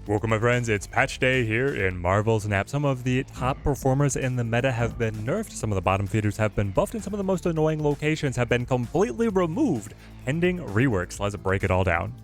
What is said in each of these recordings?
Welcome my friends, it's patch day here in Marvel Snap. Some of the top performers in the meta have been nerfed, some of the bottom feeders have been buffed, and some of the most annoying locations have been completely removed, pending reworks. Let's break it all down.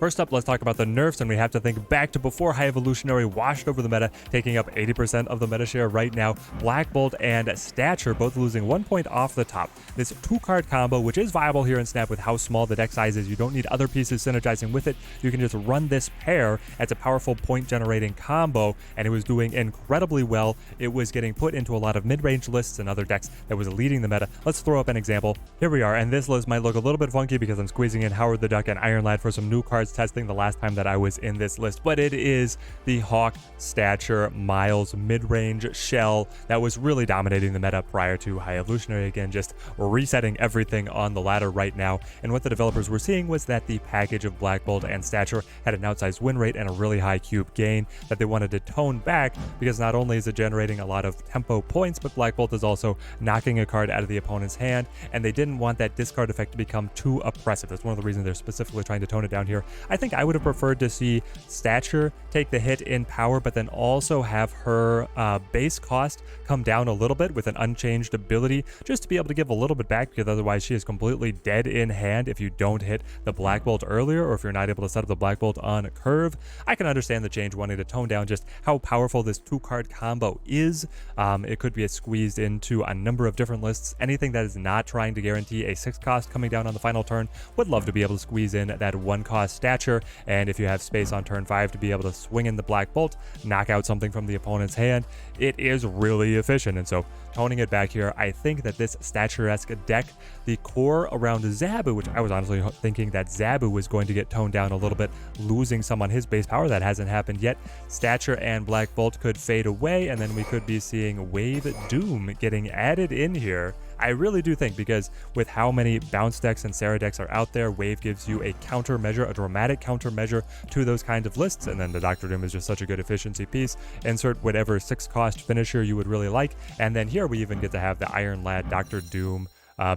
First up, let's talk about the nerfs, and we have to think back to before High Evolutionary washed over the meta, taking up 80% of the meta share right now. Black Bolt and Stature both losing 1 point off the top. This 2-card combo, which is viable here in Snap with how small the deck size is, you don't need other pieces synergizing with it. You can just run this pair as a powerful point-generating combo, and it was doing incredibly well. It was getting put into a lot of mid-range lists and other decks that was leading the meta. Let's throw up an example. Here we are, and this list might look a little bit funky because I'm squeezing in Howard the Duck and Iron Lad for some new cards testing the last time that I was in this list, but it is the Hawk, Stature, Miles mid-range shell that was really dominating the meta prior to High Evolutionary. Again, just resetting everything on the ladder right now, and what the developers were seeing was that the package of Black Bolt and Stature had an outsized win rate and a really high cube gain that they wanted to tone back, because not only is it generating a lot of tempo points, but Black Bolt is also knocking a card out of the opponent's hand, and they didn't want that discard effect to become too oppressive. That's one of the reasons they're specifically trying to tone it down here. I think I would have preferred to see Stature take the hit in power, but then also have her base cost come down a little bit with an unchanged ability, just to be able to give a little bit back, because otherwise she is completely dead in hand if you don't hit the Black Bolt earlier, or if you're not able to set up the Black Bolt on a curve. I can understand the change wanting to tone down just how powerful this 2-card combo is. It could be squeezed into a number of different lists. Anything that is not trying to guarantee a 6 cost coming down on the final turn would love to be able to squeeze in that 1 cost Stature, and if you have space on turn 5 to be able to swing in the Black Bolt, knock out something from the opponent's hand, it is really efficient. And so toning it back here, I think that this Stature-esque deck, the core around Zabu, which I was honestly thinking that Zabu was going to get toned down a little bit, losing some on his base power. That hasn't happened yet. Stature and Black Bolt could fade away, and then we could be seeing Wave Doom getting added in here. I really do think, because with how many bounce decks and Sarah decks are out there, Wave gives you a countermeasure, a dramatic countermeasure to those kinds of lists, and then the Dr. Doom is just such a good efficiency piece. Insert whatever 6-cost finisher you would really like, and then here we even get to have the Iron Lad Dr. Doom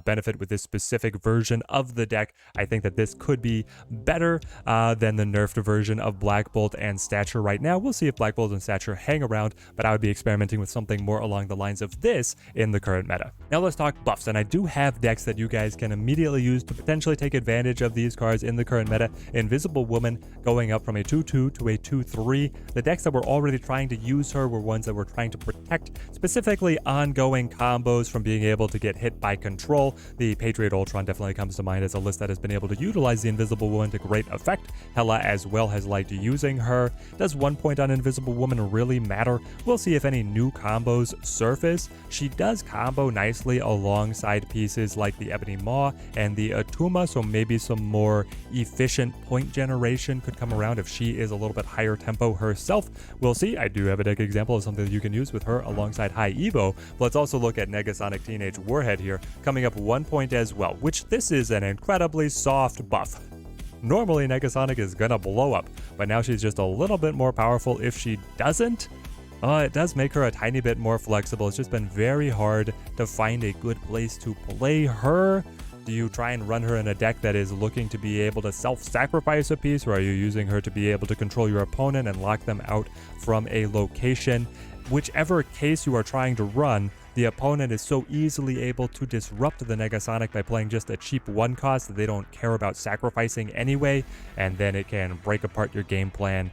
benefit with this specific version of the deck. I think that this could be better than the nerfed version of Black Bolt and Stature right now. We'll see if Black Bolt and Stature hang around, but I would be experimenting with something more along the lines of this in the current meta. Now let's talk buffs, and I do have decks that you guys can immediately use to potentially take advantage of these cards in the current meta. Invisible Woman going up from a 2-2 to a 2-3. The decks that were already trying to use her were ones that were trying to protect specifically ongoing combos from being able to get hit by control. The Patriot Ultron definitely comes to mind as a list that has been able to utilize the Invisible Woman to great effect. Hela as well has liked using her. Does 1 point on Invisible Woman really matter? We'll see if any new combos surface. She does combo nicely alongside pieces like the Ebony Maw and the Atuma, so maybe some more efficient point generation could come around if she is a little bit higher tempo herself. We'll see. I do have a deck example of something that you can use with her alongside High Evo. But let's also look at Negasonic Teenage Warhead here, coming up 1 point as well, which this is an incredibly soft buff. Normally Negasonic is gonna blow up, but now she's just a little bit more powerful if she doesn't. It does make her a tiny bit more flexible. It's just been very hard to find a good place to play her. Do you try and run her in a deck that is looking to be able to self-sacrifice a piece, or are you using her to be able to control your opponent and lock them out from a location? Whichever case you are trying to run, the opponent is so easily able to disrupt the Negasonic by playing just a cheap 1 cost that they don't care about sacrificing anyway, and then it can break apart your game plan.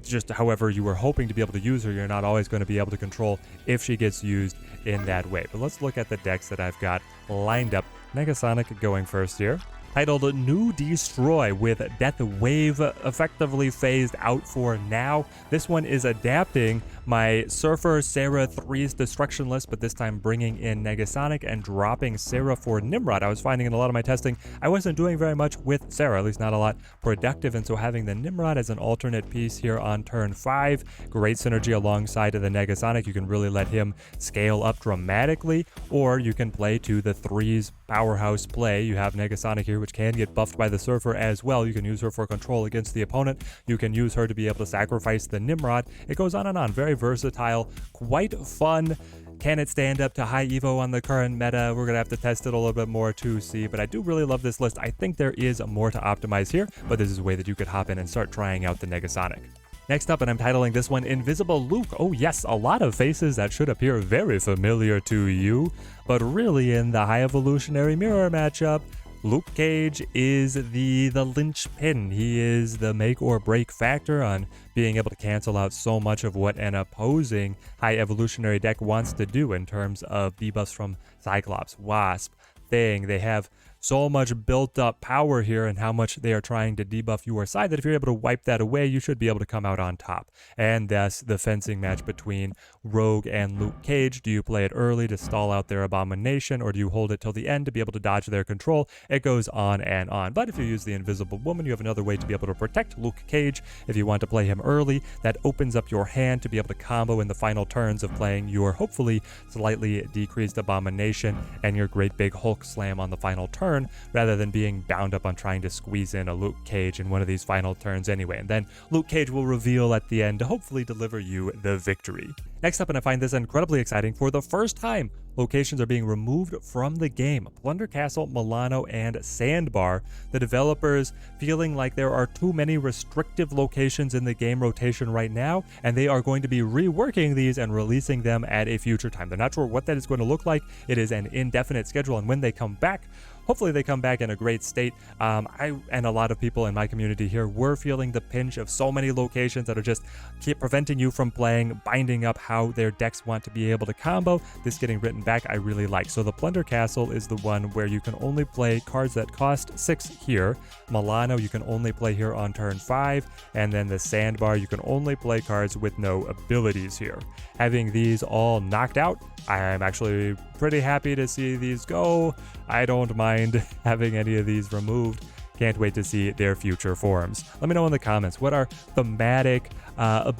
Just however you were hoping to be able to use her, you're not always going to be able to control if she gets used in that way. But let's look at the decks that I've got lined up. Negasonic going first here, titled New Destroy, with Death Wave effectively phased out for now. This one is adapting my Surfer Sarah 3's destruction list, but this time bringing in Negasonic and dropping Sarah for Nimrod. I was finding in a lot of my testing I wasn't doing very much with Sarah, at least not a lot productive, and so having the Nimrod as an alternate piece here on turn 5, great synergy alongside of the Negasonic. You can really let him scale up dramatically, or you can play to the 3's powerhouse play. You have Negasonic here, which can get buffed by the Surfer as well. You can use her for control against the opponent. You can use her to be able to sacrifice the Nimrod. It goes on and on. Very versatile, quite fun. Can it stand up to high evo on the current meta? We're gonna have to test it a little bit more to see, but I do really love this list. I think there is more to optimize here, but this is a way that you could hop in and start trying out the Negasonic. Next up, and I'm titling this one Invisible Luke. Oh yes, a lot of faces that should appear very familiar to you, but really in the High Evolutionary Mirror matchup, Luke Cage is the linchpin. He is the make or break factor on being able to cancel out so much of what an opposing High Evolutionary deck wants to do in terms of debuffs from Cyclops, Wasp, Thing. They have so much built up power here and how much they are trying to debuff your side that if you're able to wipe that away, you should be able to come out on top. And that's the fencing match between Rogue and Luke Cage. Do you play it early to stall out their abomination, or do you hold it till the end to be able to dodge their control? It goes on and on. But if you use the Invisible Woman, you have another way to be able to protect Luke Cage. If you want to play him early, that opens up your hand to be able to combo in the final turns of playing your hopefully slightly decreased abomination and your great big Hulk slam on the final turn, rather than being bound up on trying to squeeze in a Luke Cage in one of these final turns anyway. And then Luke Cage will reveal at the end to hopefully deliver you the victory. Next up, and I find this incredibly exciting, for the first time, locations are being removed from the game. Plunder Castle, Milano, and Sandbar. The developers feeling like there are too many restrictive locations in the game rotation right now, and they are going to be reworking these and releasing them at a future time. They're not sure what that is going to look like. It is an indefinite schedule, and when they come back, hopefully they come back in a great state. I and a lot of people in my community here were feeling the pinch of so many locations that are just keep preventing you from playing, binding up how their decks want to be able to combo. This getting written back, I really like. So the Plunder Castle is the one where you can only play cards that cost 6 here. Milano, you can only play here on turn 5. And then the Sandbar, you can only play cards with no abilities here. Having these all knocked out, I'm actually pretty happy to see these go. I don't mind having any of these removed. Can't wait to see their future forms. Let me know in the comments, what are thematic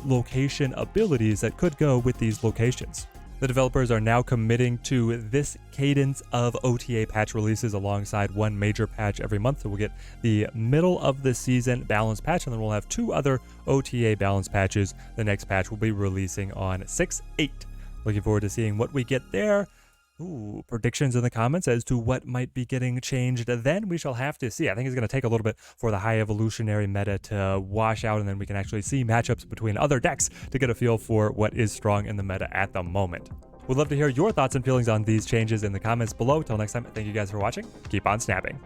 location abilities that could go with these locations? The developers are now committing to this cadence of OTA patch releases alongside one major patch every month. So we'll get the middle of the season balance patch, and then we'll have 2 other OTA balance patches. The next patch will be releasing on 6/8. Looking forward to seeing what we get there. Ooh, predictions in the comments as to what might be getting changed then. We shall have to see. I think it's going to take a little bit for the High Evolutionary meta to wash out, and then we can actually see matchups between other decks to get a feel for what is strong in the meta at the moment. We'd love to hear your thoughts and feelings on these changes in the comments below. Till next time, thank you guys for watching. Keep on snapping.